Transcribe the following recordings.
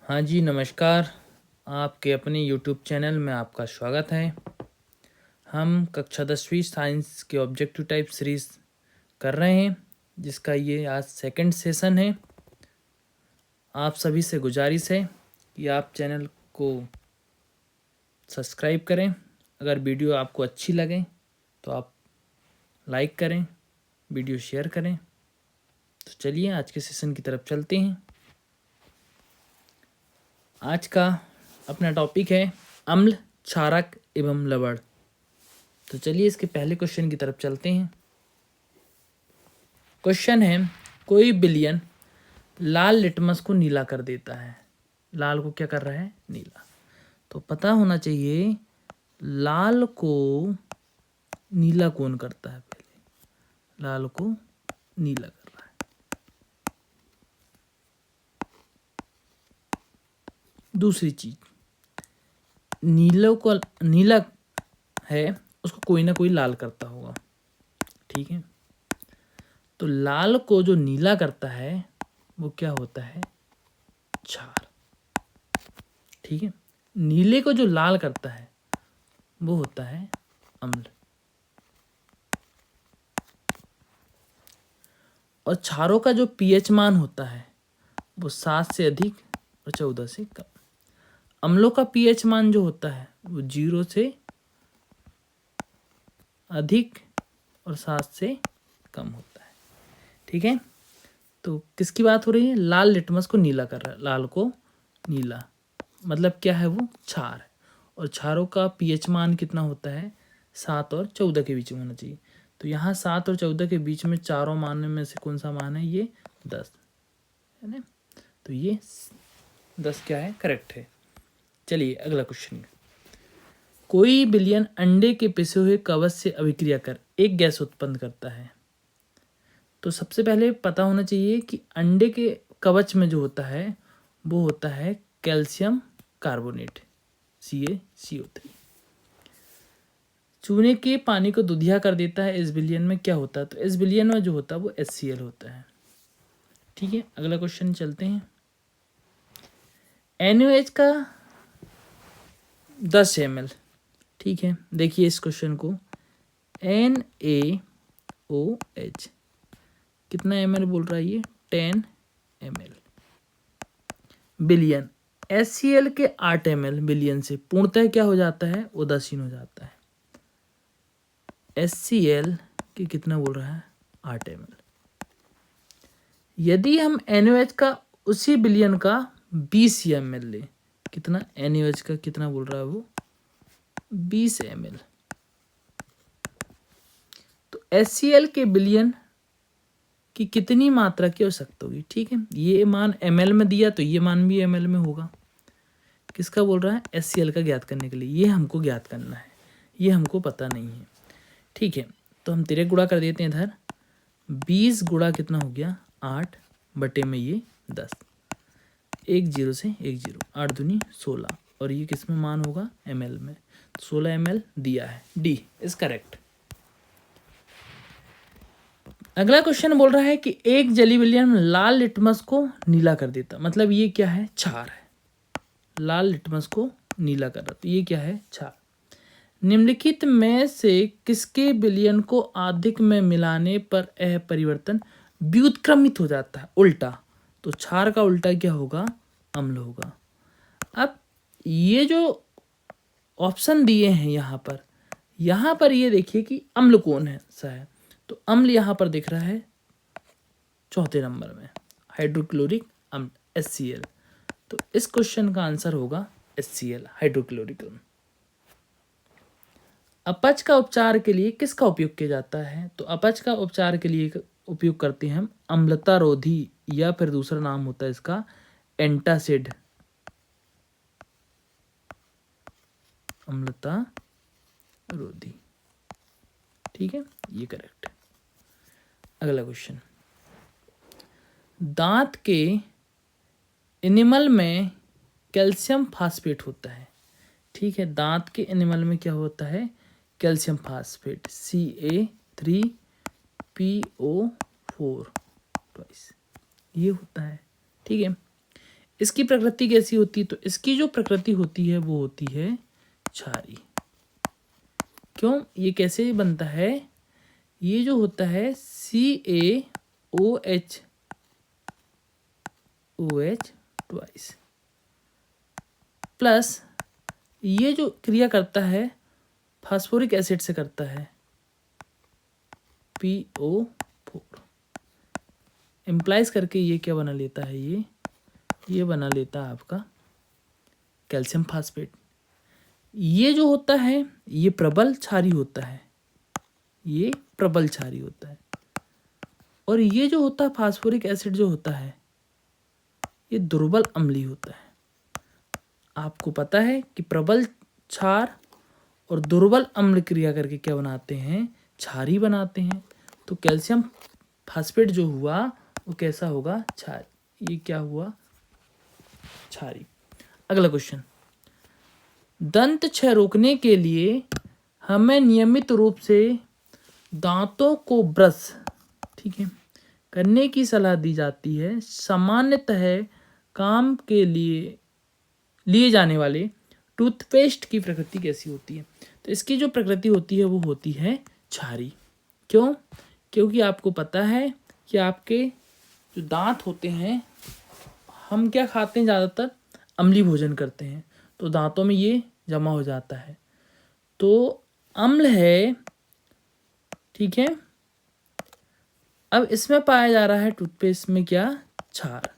हाँ जी, नमस्कार। आपके अपने यूट्यूब चैनल में आपका स्वागत है। हम कक्षा 10वीं साइंस के ऑब्जेक्टिव टाइप सीरीज़ कर रहे हैं, जिसका ये आज सेकंड सेशन है। आप सभी से गुजारिश है कि आप चैनल को सब्सक्राइब करें। अगर वीडियो आपको अच्छी लगे तो आप लाइक करें, वीडियो शेयर करें। तो चलिए आज के सेशन की तरफ चलते हैं। आज का अपना टॉपिक है अम्ल, क्षारक एवं लवण। तो चलिए इसके पहले क्वेश्चन की तरफ चलते हैं। क्वेश्चन है, कोई विलयन लाल लिटमस को नीला कर देता है। लाल को क्या कर रहा है? नीला। तो पता होना चाहिए लाल को नीला कौन करता है। पहले लाल को नीला कर रहा है। दूसरी चीज, नीलो को नीला है, उसको कोई ना कोई लाल करता होगा। ठीक है, तो लाल को जो नीला करता है वो क्या होता है? क्षार। ठीक है, नीले को जो लाल करता है वो होता है अम्ल। और क्षारों का जो पीएच मान होता है वो 7 से अधिक और 14 से कम। अम्लों का पीएच मान जो होता है वो 0 से अधिक और 7 से कम होता है। ठीक है, तो किसकी बात हो रही है? लाल लिटमस को नीला कर रहा है। लाल को नीला मतलब क्या है? वो क्षार है। और क्षारों का पीएच मान कितना होता है? 7 और 14 के बीच में होना चाहिए। तो यहाँ 7 और 14 के बीच में चारों मान में से कौन सा मान है? ये 10 है ना। तो ये 10 क्या है? करेक्ट है। चलिए अगला क्वेश्चन। कोई विलयन अंडे के पिसे हुए कवच से अभिक्रिया कर एक गैस उत्पन्न करता है। तो सबसे पहले पता होना चाहिए कि अंडे के कवच में जो होता है वो होता है कैल्शियम कार्बोनेट CaCO3। चूने के पानी को दूधिया कर देता है। इस विलयन में क्या होता है? तो इस विलयन में जो होता है वो HCl होता है। ठीक है, अगला क्वेश्चन चलते हैं। NaOH का 10 ml। ठीक है, देखिए इस क्वेश्चन को। NaOH कितना ml बोल रहा है? ये 10 ml। बिलियन HCl के 8 ml बिलियन से पूर्णतः क्या हो जाता है? उदासीन हो जाता है। HCl के कितना बोल रहा है? 8 ml। यदि हम NaOH का उसी बिलियन का 20 ml ले, कितना? NaOH का कितना बोल रहा है वो? 20 ml। तो HCl के बिलियन की कितनी मात्रा की आवश्यकता होगी? ठीक है, ये मान ml में दिया तो ये मान भी ml में होगा। किसका बोल रहा है? HCl का ज्ञात करने के लिए। ये हमको ज्ञात करना है, ये हमको पता नहीं है। ठीक है, तो हम तिरक गुणा कर देते हैं इधर। 20 गुणा कितना हो गया? 8 बटे में ये 10। 1 0 से 1 0, 8 दूनी 16। और ये किस में मान होगा? ml में। 16 ml दिया है। D is correct. अगला क्वेश्चन बोल रहा है कि एक जली विलयन लाल लिटमस को नीला कर देता। मतलब ये क्या है? क्षार है। लाल लिटमस को नीला कर रहा, तो ये क्या है? क्षार। निम्नलिखित में से किसके विलयन को अधिक में मिलाने पर यह परिवर्तन व्युत्क्रमित हो जाता है? उल्टा। तो क्षार का उल्टा क्या होगा? अम्ल होगा। अब ये जो ऑप्शन दिए हैं यहाँ पर ये देखिए कि अम्ल कौन है सा है। तो अम्ल यहाँ पर दिख रहा है चौथे नंबर में, हाइड्रोक्लोरिक अम्ल HCl। तो इस क्वेश्चन का आंसर होगा HCl, हाइड्रोक्लोरिक अम्ल। अपच का उपचार के लिए किसका उपयोग किया जाता है? तो अपच का उपचार के लिए उपयोग करते हैं हम अम्लता रोधी, या फिर दूसरा नाम होता है इसका एंटासिड। अम्लता रोधी। ठीक है, ये करेक्ट है। अगला क्वेश्चन, दांत के एनिमल में कैल्शियम फास्फेट होता है। ठीक है, दांत के एनिमल में क्या होता है? कैल्शियम फास्फेट Ca3PO4 ट्वाइस, ये होता है। ठीक है, इसकी प्रकृति कैसी होती है? तो इसकी जो प्रकृति होती है वो होती है क्षारी। क्यों? ये कैसे बनता है? ये जो होता है CaOH ट्वाइस प्लस ये जो क्रिया करता है फास्फोरिक एसिड से करता है PO4, इम्प्लाइज करके ये क्या बना लेता है? ये बना लेता है आपका कैल्शियम फास्फेट। ये जो होता है ये प्रबल क्षारी होता है, ये प्रबल क्षारी होता है। और ये जो होता है फास्फोरिक एसिड जो होता है ये दुर्बल अम्लीय होता है। आपको पता है कि प्रबल क्षार और दुर्बल अम्ल क्रिया करके क्या बनाते हैं? क्षारी बनाते हैं। तो कैल्शियम फास्फेट जो हुआ वो कैसा होगा? क्षारी। ये क्या हुआ? क्षारी। अगला क्वेश्चन, दंत क्षय रोकने के लिए हमें नियमित रूप से दांतों को ब्रश, ठीक है, करने की सलाह दी जाती है। सामान्यतः काम के लिए जाने वाले टूथपेस्ट की प्रकृति कैसी होती है? तो इसकी जो प्रकृति होती है वो होती है क्षारी। क्यों? क्योंकि आपको पता है कि आपके जो दांत होते हैं, हम क्या खाते हैं? ज़्यादातर अम्लीय भोजन करते हैं, तो दांतों में ये जमा हो जाता है, तो अम्ल है, ठीक है। अब इसमें पाया जा रहा है टूथपेस्ट में क्या? क्षार।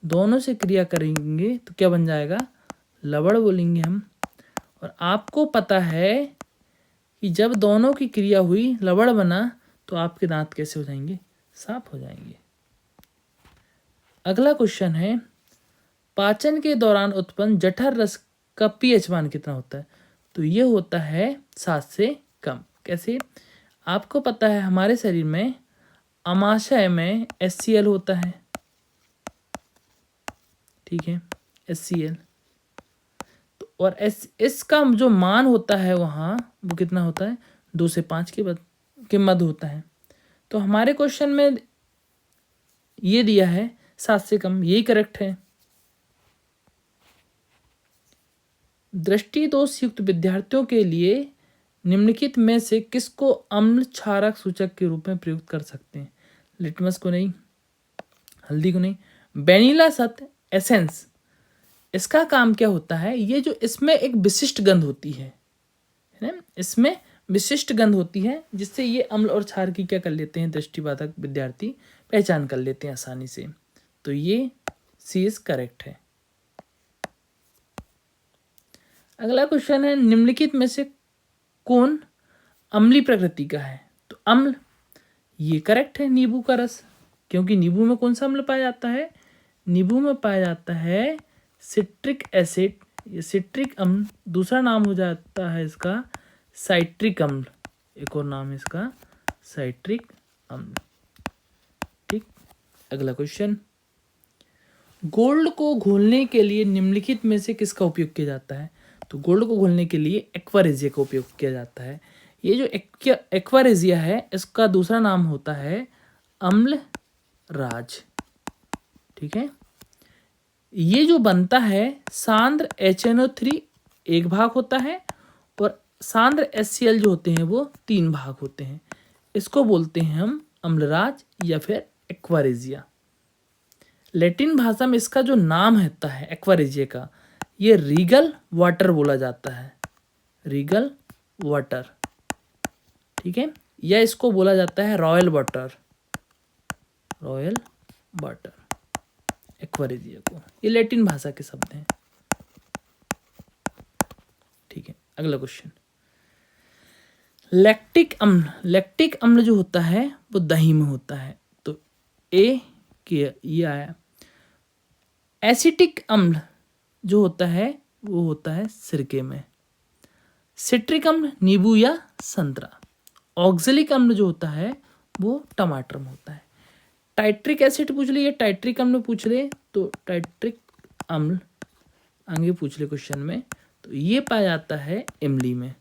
दोनों से क्रिया करेंगे तो क्या बन जाएगा? लवण बोलेंगे हम। और आपको पता है कि जब दोनों की क्रिया हुई, लवण बना, तो आपके दांत कैसे हो जाएंगे? साफ हो जाएंगे। अगला क्वेश्चन है, पाचन के दौरान उत्पन्न जठर रस का पीएच मान कितना होता है? तो ये होता है 7 से कम। कैसे? आपको पता है हमारे शरीर में अमाशय में HCl होता है, ठीक है, HCl। तो और इसका जो मान होता है वहाँ वो कितना होता है? 2 से 5 के मध्य होता है। तो हमारे क्वेश्चन में ये दिया है 7 से कम, यही करेक्ट है। दृष्टि दोष युक्त विद्यार्थियों के लिए निम्नलिखित में से किसको अम्ल क्षारक सूचक के रूप में प्रयुक्त कर सकते हैं? लिटमस को नहीं, हल्दी को नहीं, वेनिला सत्व एसेंस। इसका काम क्या होता है? ये जो इसमें एक विशिष्ट गंध होती है ना, इसमें विशिष्ट गंध होती है, जिससे ये अम्ल और क्षार की क्या कर लेते हैं? दृष्टिबाधक विद्यार्थी पहचान कर लेते हैं आसानी से। तो ये सी इज करेक्ट है। अगला क्वेश्चन है, निम्नलिखित में से कौन अम्लीय प्रकृति का है? तो अम्ल, ये करेक्ट है, नींबू का रस। क्योंकि नींबू में कौन सा अम्ल पाया जाता है? नींबू में पाया जाता है सिट्रिक एसिड। ये सिट्रिक अम्ल, दूसरा नाम हो जाता है इसका साइट्रिक अम्ल। एक और नाम है इसका साइट्रिक अम्ल, ठीक। अगला क्वेश्चन, गोल्ड को घोलने के लिए निम्नलिखित में से किसका उपयोग किया जाता है? तो गोल्ड को घोलने के लिए एक्वारेजिया का उपयोग किया जाता है। ये जो एक्वारेजिया है इसका दूसरा नाम होता है अम्ल राज, ठीक है। ये जो बनता है सांद्र HNO3 एक भाग होता है और सांद्र HCl जो होते हैं वो 3 भाग होते हैं। इसको बोलते हैं हम अम्लराज या फिर एक्वारेजिया। लैटिन भाषा में इसका जो नाम होता है एक्वारेजिया का, ये रीगल वाटर बोला जाता है, रीगल वाटर, ठीक है, या इसको बोला जाता है royal water, royal water, aqua regia को। ये लैटिन भाषा के शब्द हैं, ठीक है। अगला क्वेश्चन, लैक्टिक अम्ल। लैक्टिक अम्ल जो होता है वो दही में होता है, तो ए के ये आया। एसिटिक अम्ल जो होता है वो होता है सिरके में। सिट्रिक अम्ल नींबू या संतरा। ऑक्जेलिक अम्ल जो होता है वो टमाटर में होता है। टाइट्रिक एसिड पूछ ले या टाइट्रिक अम्ल पूछ ले, तो टाइट्रिक अम्ल आगे पूछ ले क्वेश्चन में, तो ये पाया जाता है इमली में।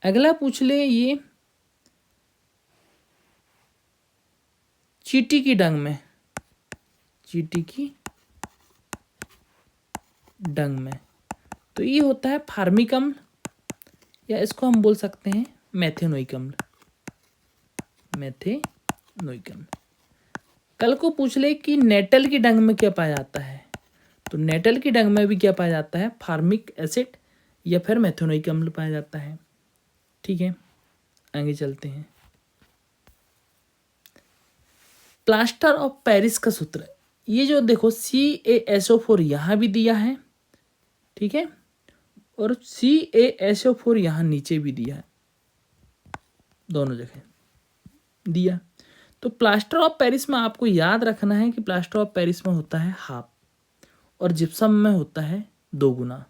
अगला पूछ ले ये चींटी की डंग में, चींटी की डंग में, तो ये होता है फार्मिक अम्ल, या इसको हम बोल सकते हैं मेथेनोइक अम्ल, मेथेनोइक अम्ल। कल को पूछ ले कि नेटल की डंग में क्या पाया जाता है, तो नेटल की डंग में भी क्या पाया जाता है, फार्मिक एसिड या फिर मेथेनोइक अम्ल पाया जाता है। ठीक है, आगे चलते हैं। प्लास्टर ऑफ पेरिस का सूत्र, ये जो देखो CaSO4 यहाँ भी दिया है, ठीक है, और CaSO4 यहाँ नीचे भी दिया है, दोनों जगह दिया। तो प्लास्टर ऑफ पेरिस में आपको याद रखना है कि प्लास्टर ऑफ पेरिस में होता है हाफ और जिप्सम में होता है 2 गुना,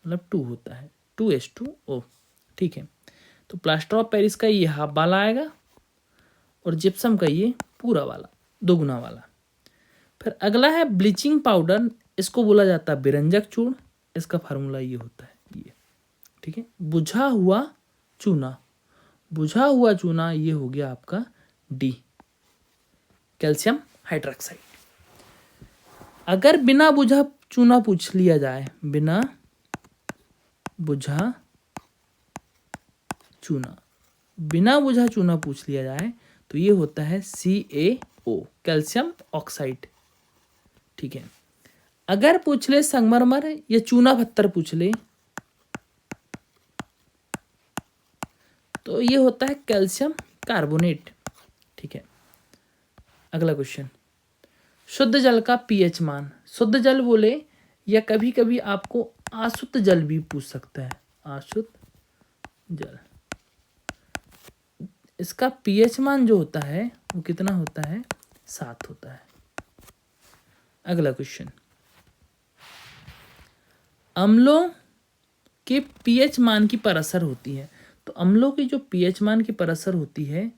मतलब 2 होता है, 2H2O। ठीक है, तो प्लास्टर ऑफ पेरिस का ये हाफ वाला आएगा और जिप्सम का ये पूरा वाला 2 गुना वाला। फिर अगला है ब्लीचिंग पाउडर, इसको बोला जाता है बिरंजक चूर्ण, इसका फार्मूला ये होता है ये। ठीक है, बुझा हुआ चूना, बुझा हुआ चूना ये हो गया आपका D, कैल्शियम हाइड्रोक्साइड। अगर बिना बुझा चूना पूछ लिया जाए, बिना बुझा चूना, बिना बुझा चूना पूछ लिया जाए तो ये होता है CaO, कैल्शियम ऑक्साइड। ठीक है, अगर पूछ ले संगमरमर या चूना पत्थर पूछ ले तो ये होता है कैल्शियम कार्बोनेट। ठीक है, अगला क्वेश्चन, शुद्ध जल का pH मान, शुद्ध जल बोले या कभी कभी आपको अशुद्ध जल भी पूछ सकता है, अशुद्ध जल, इसका pH मान जो होता है वो कितना होता है, 7 होता है। अगला क्वेश्चन, अम्लों के pH मान की परअसर होती है, तो अम्लों की जो pH मान की परअसर होती है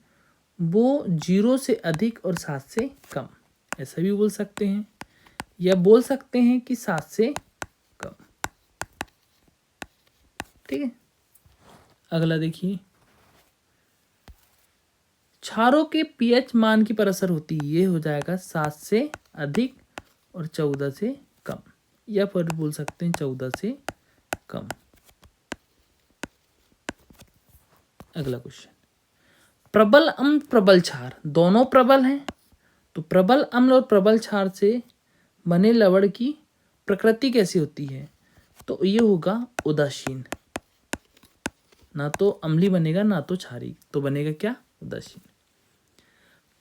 वो 0 से अधिक और 7 से कम, ऐसा भी बोल सकते हैं, या बोल सकते हैं कि 7 से कम। ठीक है, अगला देखिए, क्षारों के pH मान की परअसर होती है, ये हो जाएगा 7 से अधिक और 14 से कम, या फिर बोल सकते हैं 14 से कम। अगला क्वेश्चन, प्रबल अम्ल प्रबल क्षार, दोनों प्रबल हैं, तो प्रबल अम्ल और प्रबल क्षार से बने लवण की प्रकृति कैसी होती है, तो ये होगा उदासीन, ना तो अम्ली बनेगा ना तो क्षारी, तो बनेगा क्या, उदासीन।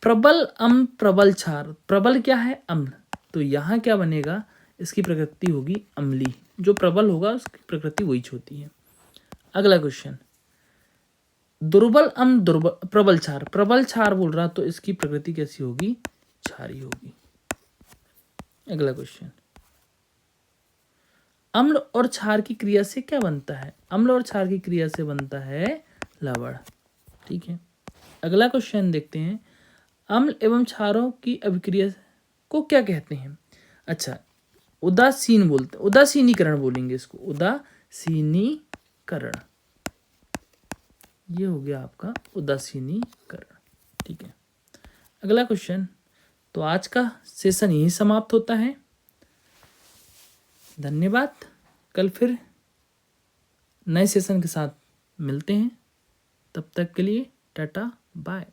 प्रबल अम्ल प्रबल क्षार, प्रबल क्या है, अम्ल, तो यहाँ क्या बनेगा, इसकी प्रकृति होगी अम्ली, जो प्रबल होगा उसकी प्रकृति वही होती है। अगला क्वेश्चन, दुर्बल अम्ल दुर्बल प्रबल क्षार, प्रबल क्षार बोल रहा तो इसकी प्रकृति कैसी होगी, क्षारी होगी। अगला क्वेश्चन, अम्ल और क्षार की क्रिया से क्या बनता है, अम्ल और क्षार की क्रिया से बनता है लवण। ठीक है, अगला क्वेश्चन देखते हैं, अम्ल एवं क्षारों की अभिक्रिया को क्या कहते हैं। अच्छा, उदासीन बोलते, उदासीनीकरण बोलेंगे इसको, उदासीनीकरण, ये हो गया आपका उदासीनीकरण। ठीक है, अगला क्वेश्चन, तो आज का सेशन यही समाप्त होता है। धन्यवाद, कल फिर नए सेशन के साथ मिलते हैं, तब तक के लिए टाटा बाय।